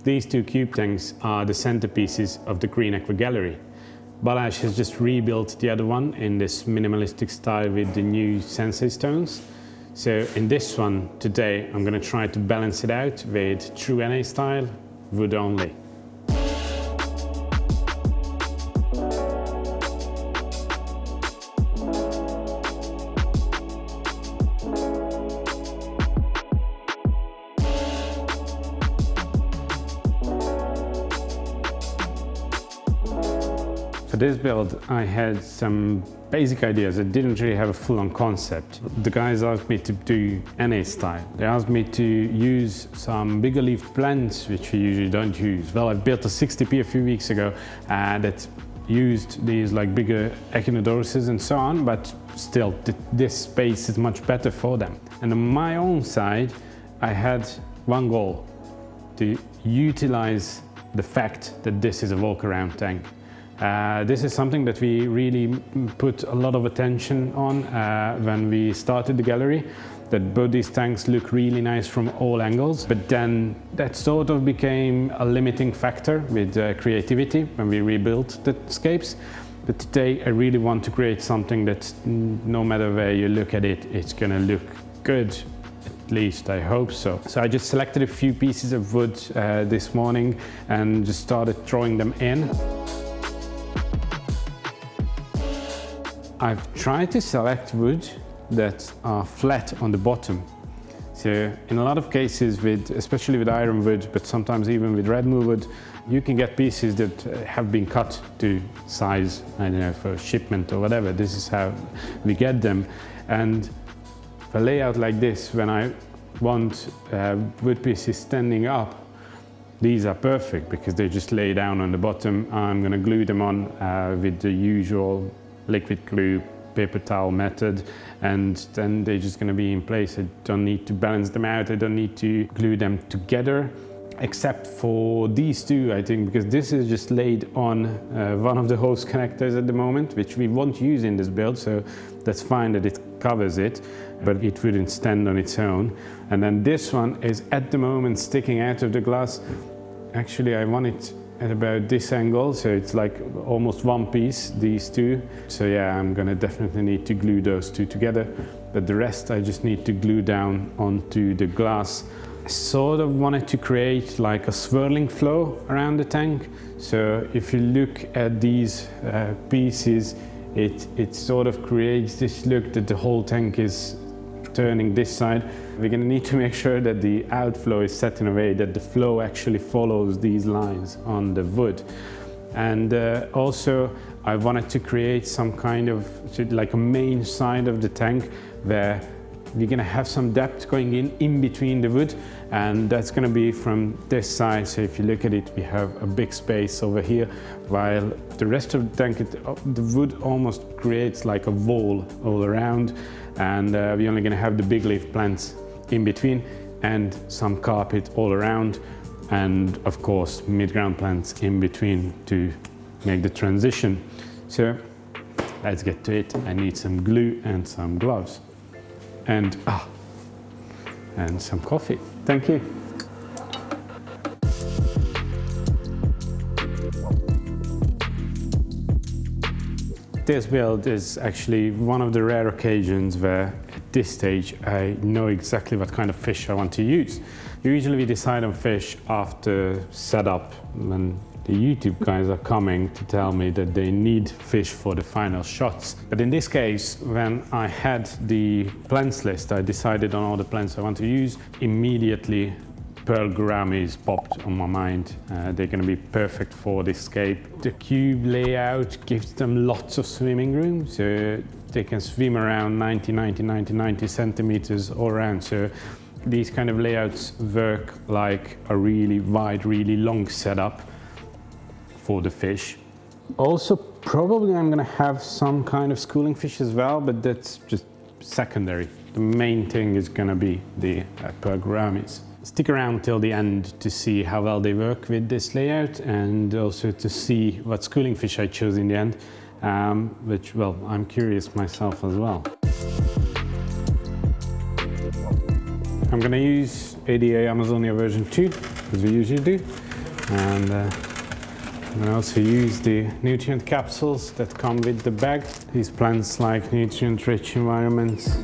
These two cube tanks are the centerpieces of the Green Aqua Gallery. Balázs has just rebuilt the other one in this minimalistic style with the new Sensei stones. So in this one today, I'm going to try to balance it out with true NA style, wood only. For this build, I had some basic ideas. I didn't really have a full-on concept. The guys asked me to do NA style. They asked me to use some bigger leaf plants, which we usually don't use. Well, I built a 60p a few weeks ago that used these like bigger echinodoruses and so on, but still this space is much better for them. And on my own side, I had one goal: to utilize the fact that this is a walk-around tank. This is something that we really put a lot of attention on when we started the gallery, that both these tanks look really nice from all angles, but then that sort of became a limiting factor with creativity when we rebuilt the scapes. But today I really want to create something that no matter where you look at it, it's gonna look good. At least I hope so. So I just selected a few pieces of wood this morning and just started throwing them in. I've tried to select wood that are flat on the bottom. So in a lot of cases, especially with ironwood, but sometimes even with redwood wood, you can get pieces that have been cut to size, I don't know, for shipment or whatever. This is how we get them. And for a layout like this, when I want wood pieces standing up, these are perfect because they just lay down on the bottom. I'm going to glue them on with the usual liquid glue, paper towel method, and then they're just going to be in place. I don't need to balance them out, I don't need to glue them together, except for these two, I think, because this is just laid on one of the hose connectors at the moment, which we won't use in this build, so that's fine that it covers it, but it wouldn't stand on its own. And then this one is at the moment sticking out of the glass. Actually, I want it at about this angle, so it's like almost one piece, these two. So yeah, I'm gonna definitely need to glue those two together, but the rest I just need to glue down onto the glass. I sort of wanted to create like a swirling flow around the tank. So if you look at these pieces, it sort of creates this look that the whole tank is turning this side. We're going to need to make sure that the outflow is set in a way that the flow actually follows these lines on the wood. And also I wanted to create some kind of like a main side of the tank where we're going to have some depth going in between the wood, and that's going to be from this side. So if you look at it, we have a big space over here, while the rest of the tank, the wood almost creates like a wall all around, and we're only going to have the big leaf plants in between and some carpet all around, and of course mid-ground plants in between to make the transition. So let's get to it. I need some glue and some gloves and some coffee. Thank you. This build is actually one of the rare occasions where at this stage I know exactly what kind of fish I want to use. Usually we decide on fish after setup, when the YouTube guys are coming to tell me that they need fish for the final shots. But in this case, when I had the plants list, I decided on all the plants I want to use. Immediately pearl gouramis popped on my mind. They're going to be perfect for this scape. The cube layout gives them lots of swimming room, so they can swim around 90 centimeters all around. So these kind of layouts work like a really wide, really long setup for the fish. Also, probably I'm going to have some kind of schooling fish as well, but that's just secondary. The main thing is going to be the pearl gouramis. Stick around till the end to see how well they work with this layout, and also to see what schooling fish I chose in the end, which, well, I'm curious myself as well. I'm going to use ADA Amazonia version 2, as we usually do. And you can also use the nutrient capsules that come with the bag. These plants like nutrient-rich environments.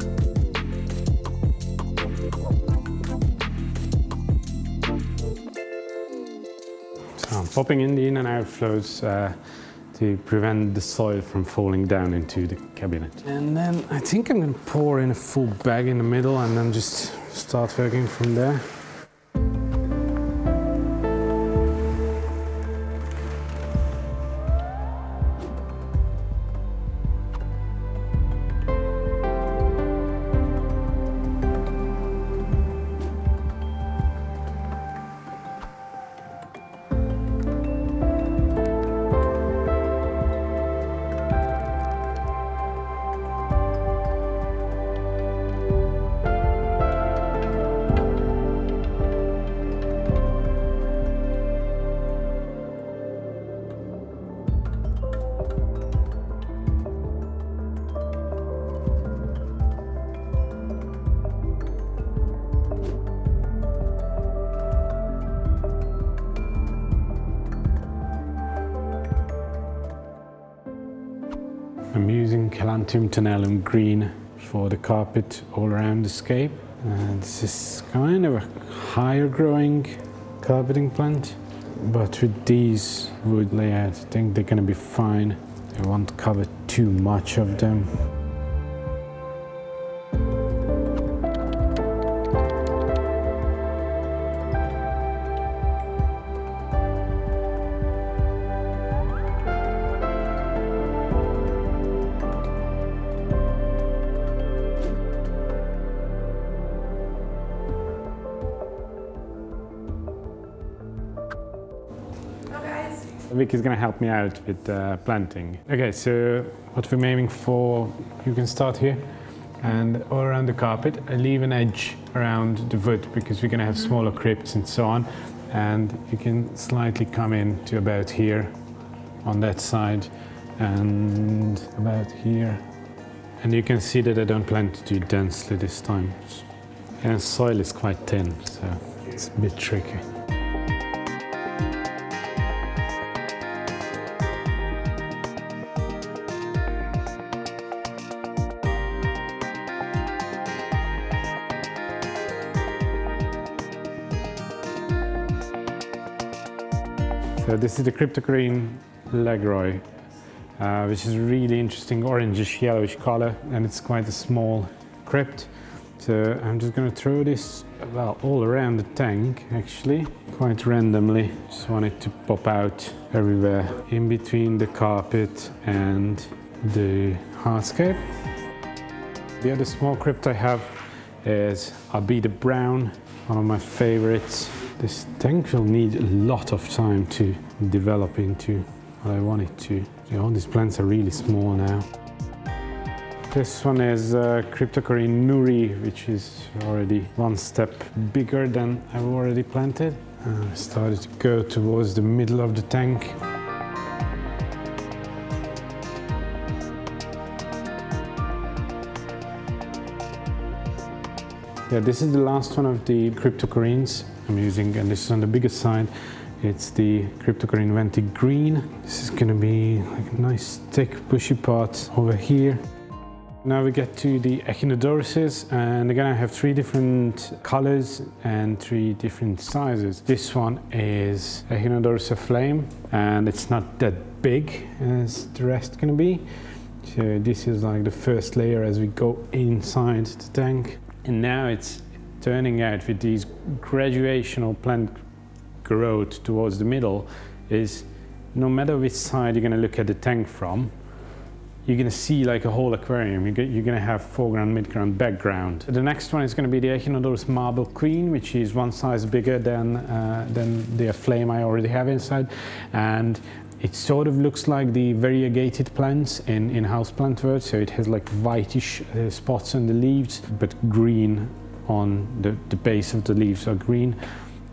So I'm popping in the in and out flows to prevent the soil from falling down into the cabinet. And then I think I'm going to pour in a full bag in the middle and then just start working from there. I'm using Calanthium tonellum green for the carpet all around the scape. This is kind of a higher growing carpeting plant, but with these wood layout, I think they're going to be fine. I won't cover too much of them. Vicky's going to help me out with planting. Okay, so what we're aiming for, you can start here and all around the carpet. I leave an edge around the wood because we're going to have smaller crypts and so on. And you can slightly come in to about here on that side and about here. And you can see that I don't plant too densely this time. And soil is quite thin, so it's a bit tricky. So this is the Cryptocoryne Legroy, which is a really interesting orangish yellowish color, and it's quite a small crypt. So I'm just going to throw this all around the tank, actually, quite randomly. Just want it to pop out everywhere in between the carpet and the hardscape. The other small crypt I have is Albida Brown, one of my favorites. This tank will need a lot of time to develop into what I want it to. All these plants are really small now. This one is Cryptocoryne Nuri, which is already one step bigger than I've already planted. I started to go towards the middle of the tank. Yeah, this is the last one of the Cryptocorynes I'm using, and this is on the bigger side. It's the Cryptocoryne Venti Green. This is going to be like a nice thick bushy part over here. Now we get to the Echinodoruses, and they're going to have 3 different colors and 3 different sizes. This one is Echinodorusa Flame, and it's not that big as the rest going to be. So this is like the first layer as we go inside the tank. And now it's turning out with these graduational plant growth towards the middle is no matter which side you're going to look at the tank from, you're going to see like a whole aquarium. You're going to have foreground, midground, background. The next one is going to be the Echinodorus Marble Queen, which is one size bigger than the flame I already have inside. And it sort of looks like the variegated plants in houseplant world, so it has like whitish spots on the leaves, but green on the base of the leaves are green.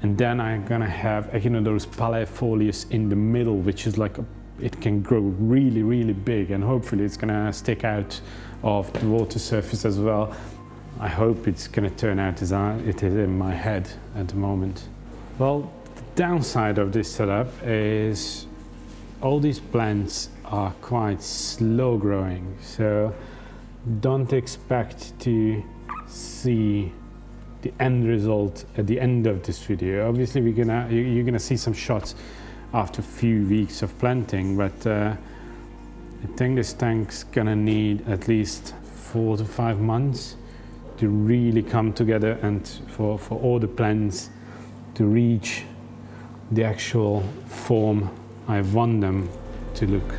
And then I'm gonna have Echinodorus palaefolius in the middle, which is like it can grow really, really big, and hopefully it's gonna stick out of the water surface as well. I hope it's gonna turn out as it is in my head at the moment. Well, the downside of this setup is all these plants are quite slow growing, so don't expect to see the end result at the end of this video. Obviously you're gonna see some shots after a few weeks of planting, but I think this tank's gonna need at least 4 to 5 months to really come together and for all the plants to reach the actual form I want them to look.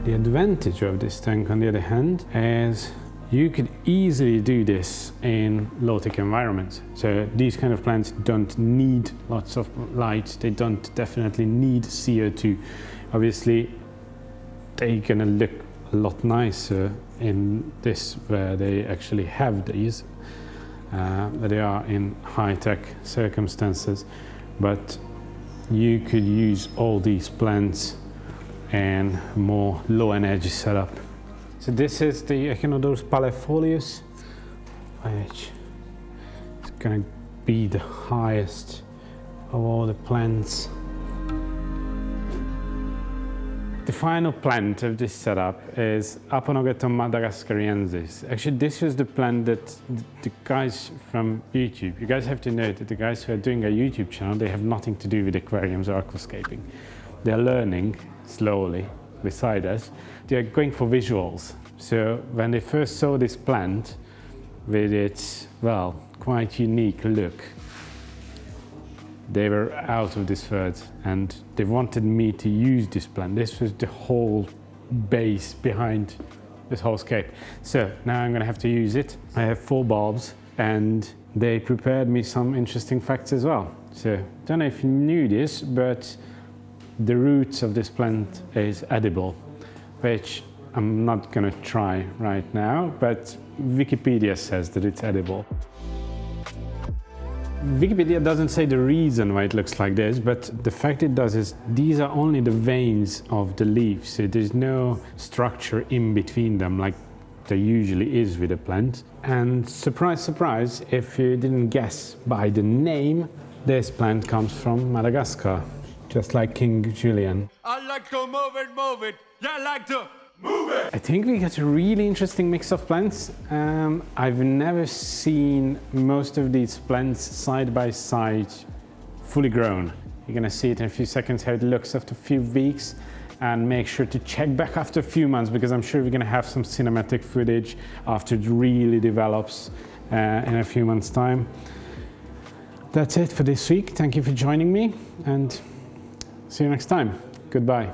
The advantage of this tank, on the other hand, is you could easily do this in low-tech environments. So these kind of plants don't need lots of light, they don't definitely need CO2. Obviously, they're gonna look a lot nicer in this where they actually have these, but they are in high-tech circumstances. But you could use all these plants in more low-energy setup. So this is the Echinodorus palefolius, which is gonna be the highest of all the plants. The final plant of this setup is Aponogeton madagascariensis. Actually, this was the plant that the guys from YouTube, you guys have to know that the guys who are doing a YouTube channel, they have nothing to do with aquariums or aquascaping. They're learning slowly beside us. They're going for visuals. So when they first saw this plant with its, well, quite unique look, they were out of this word and they wanted me to use this plant. This was the whole base behind this whole scape. So now I'm gonna have to use it. I have 4 bulbs and they prepared me some interesting facts as well. So I don't know if you knew this, but the roots of this plant is edible, which I'm not gonna try right now, but Wikipedia says that it's edible. Wikipedia doesn't say the reason why it looks like this, but the fact it does is these are only the veins of the leaves, so there's no structure in between them like there usually is with a plant. And surprise, surprise, if you didn't guess by the name, this plant comes from Madagascar, just like King Julian. I like to move it, yeah, I like to move it! I think we got a really interesting mix of plants. I've never seen most of these plants side by side, fully grown. You're gonna see it in a few seconds how it looks after a few weeks, and make sure to check back after a few months because I'm sure we're gonna have some cinematic footage after it really develops in a few months' time. That's it for this week. Thank you for joining me and see you next time. Goodbye.